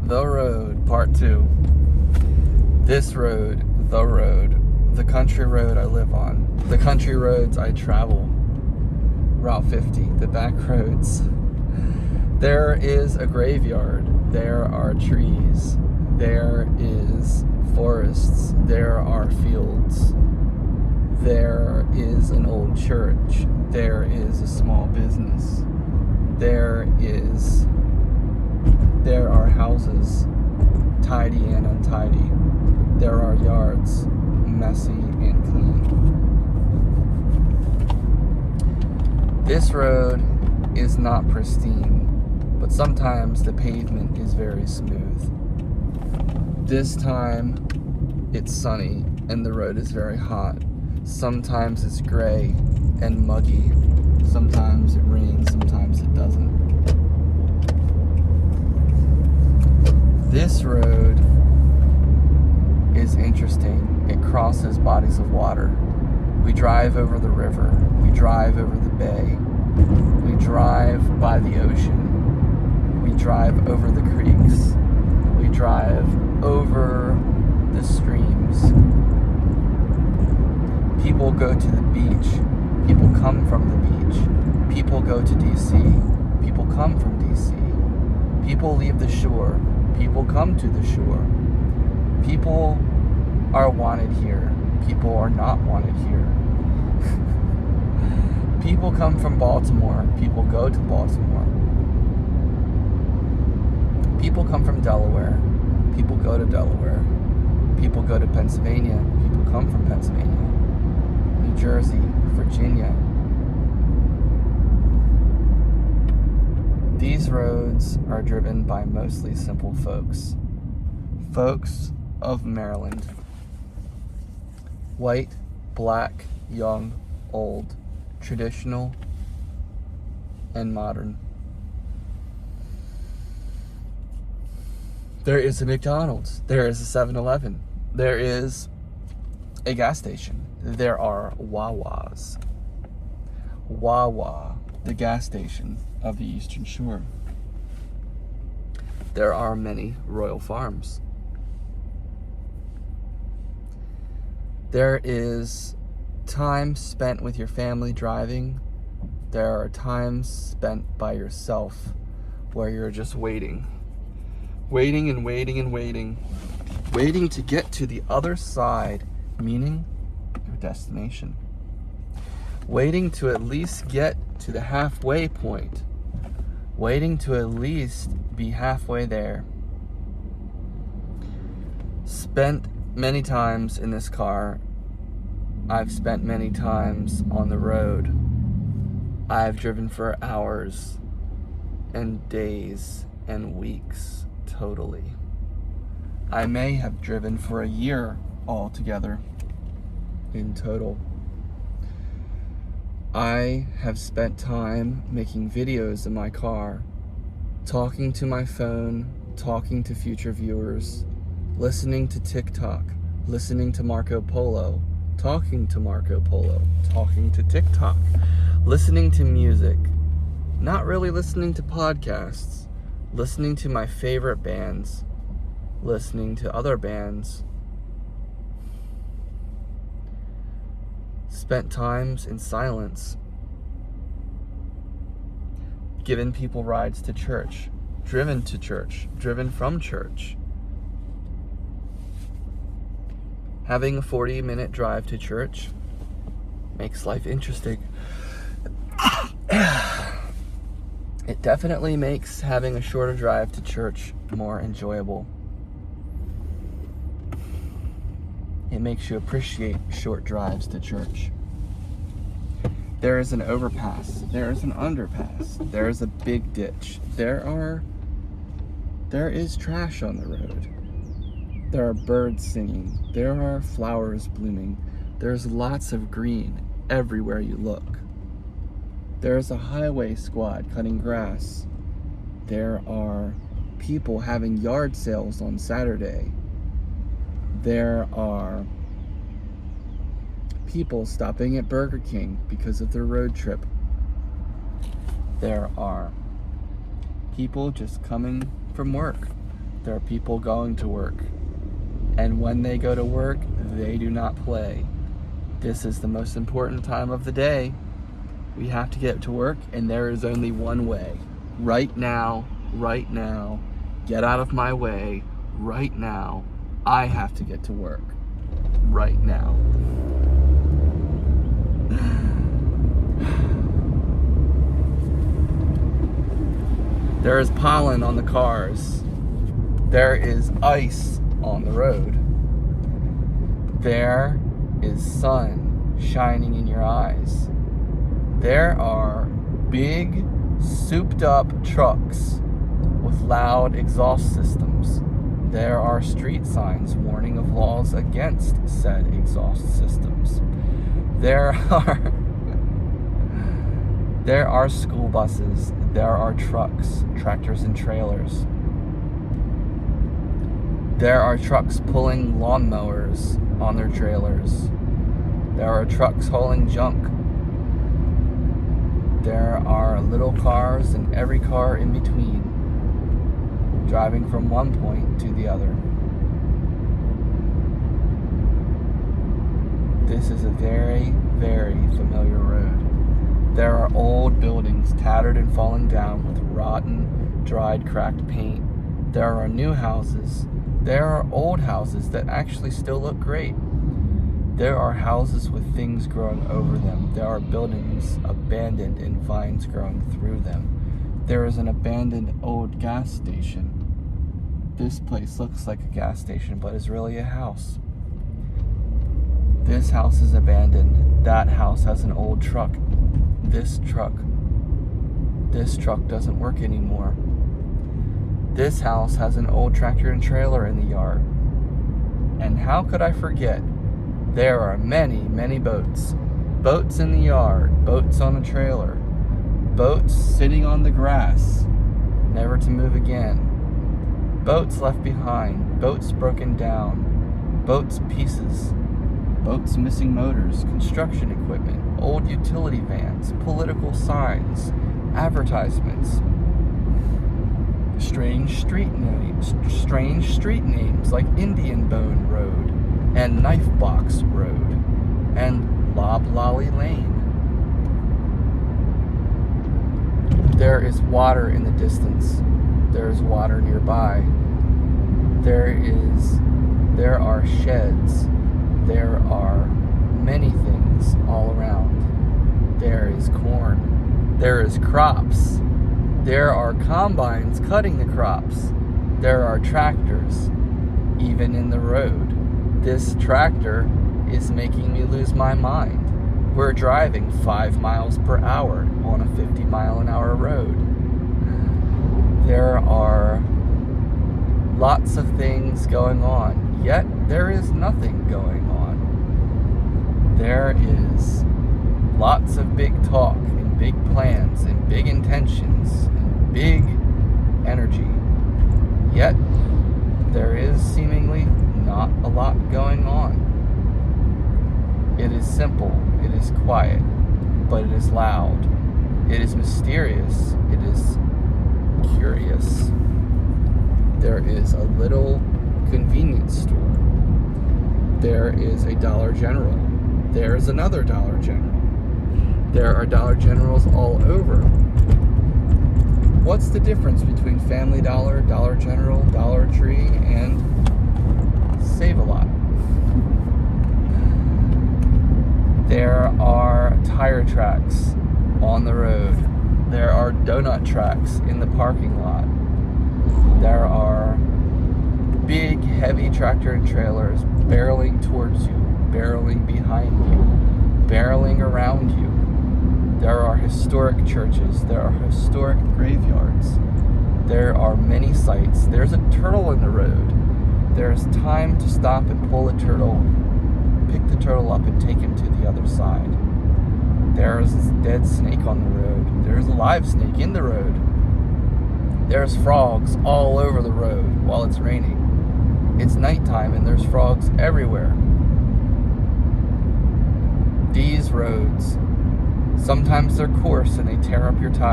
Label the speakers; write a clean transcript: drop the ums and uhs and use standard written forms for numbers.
Speaker 1: The Road, Part 2. This road, the country road I live on, the country roads I travel, Route 50, the back roads. There is a graveyard, there are trees, there is forests, there are fields, there is an old church, there is a small business, there are houses, tidy and untidy. There are yards, messy and clean. This road is not pristine, but sometimes the pavement is very smooth. This time, it's sunny and the road is very hot. Sometimes it's gray and muggy. Sometimes it rains, sometimes it doesn't. This road is interesting. It crosses bodies of water. We drive over the river. We drive over the bay. We drive by the ocean. We drive over the creeks. We drive over the streams. People go to the beach. People come from the beach. People go to DC. People come from DC. People leave the shore. People come to the shore. People are wanted here. People are not wanted here. People come from Baltimore. People go to Baltimore. People come from Delaware. People go to Delaware. People go to Pennsylvania. People come from Pennsylvania. New Jersey, Virginia. These roads are driven by mostly simple folks. Folks of Maryland. White, black, young, old, traditional, and modern. There is a McDonald's. There is a 7-Eleven. There is a gas station. There are Wawas. Wawa, the gas station of the Eastern Shore. There are many Royal Farms. There is time spent with your family driving. There are times spent by yourself where you're just waiting. Waiting and waiting and waiting. Waiting to get to the other side, meaning your destination. Waiting to at least get to the halfway point. Waiting to at least be halfway there. Spent many times in this car. I've spent many times on the road. I've driven for hours and days and weeks totally. I may have driven for a year altogether in total. I have spent time making videos in my car, talking to my phone, talking to future viewers, listening to TikTok, listening to Marco Polo, talking to Marco Polo, talking to TikTok, listening to music, not really listening to podcasts, listening to my favorite bands, listening to other bands. Spent times in silence, given people rides to church, driven to church, driven from church. Having a 40-minute drive to church makes life interesting. It definitely makes having a shorter drive to church more enjoyable. It makes you appreciate short drives to church. There is an overpass. There is an underpass. There is a big ditch. There is trash on the road. There are birds singing. There are flowers blooming. There's lots of green everywhere you look. There is a highway squad cutting grass. There are people having yard sales on Saturday. There are people stopping at Burger King because of their road trip. There are people just coming from work. There are people going to work. And when they go to work, they do not play. This is the most important time of the day. We have to get to work, and there is only one way. Right now, get out of my way, right now. I have to get to work, right now. There is pollen on the cars. There is ice on the road. There is sun shining in your eyes. There are big, souped up trucks with loud exhaust systems. There are street signs warning of laws against said exhaust systems. There are school buses. There are trucks, tractors, and trailers. There are trucks pulling lawnmowers on their trailers. There are trucks hauling junk. There are little cars and every car in between, driving from one point to the other. This is a very, very familiar road. There are old buildings, tattered and falling down with rotten, dried, cracked paint. There are new houses. There are old houses that actually still look great. There are houses with things growing over them. There are buildings abandoned and vines growing through them. There is an abandoned old gas station. This place looks like a gas station, but is really a house. This house is abandoned. That house has an old truck. This truck doesn't work anymore. This house has an old tractor and trailer in the yard. And how could I forget? There are many, many boats. Boats in the yard, boats on a trailer, boats sitting on the grass, never to move again. Boats left behind, boats broken down, boats pieces, boats missing motors, construction equipment, old utility vans, political signs, advertisements, strange street names like Indian Bone Road and Knife Box Road and Loblolly Lane. There is water in the distance. There is water nearby. There are sheds. There are many things all around. There is corn. There is crops. There are combines cutting the crops. There are tractors, even in the road. This tractor is making me lose my mind. We're driving 5 miles per hour on a 50-mile-an-hour road. There are lots of things going on, yet there is nothing going on. There is lots of big talk and big plans and big intentions and big energy, yet there is seemingly not a lot going on. It is simple, it is quiet, but it is loud. It is mysterious, it is curious. There is a little convenience store. There is a Dollar General. There is another Dollar General. There are Dollar Generals all over. What's the difference between Family Dollar, Dollar General, Dollar Tree, and Save-A-Lot? There are tire tracks on the road. There are donut tracks in the parking lot. There are big, heavy tractor and trailers barreling towards you, barreling behind you, barreling around you. There are historic churches. There are historic graveyards. There are many sights. There's a turtle in the road. There's time to stop and pull a turtle, pick the turtle up and take him to the other side. There's a dead snake on the road. There's a live snake in the road. There's frogs all over the road while it's raining. It's nighttime and there's frogs everywhere. These roads, sometimes they're coarse and they tear up your tires.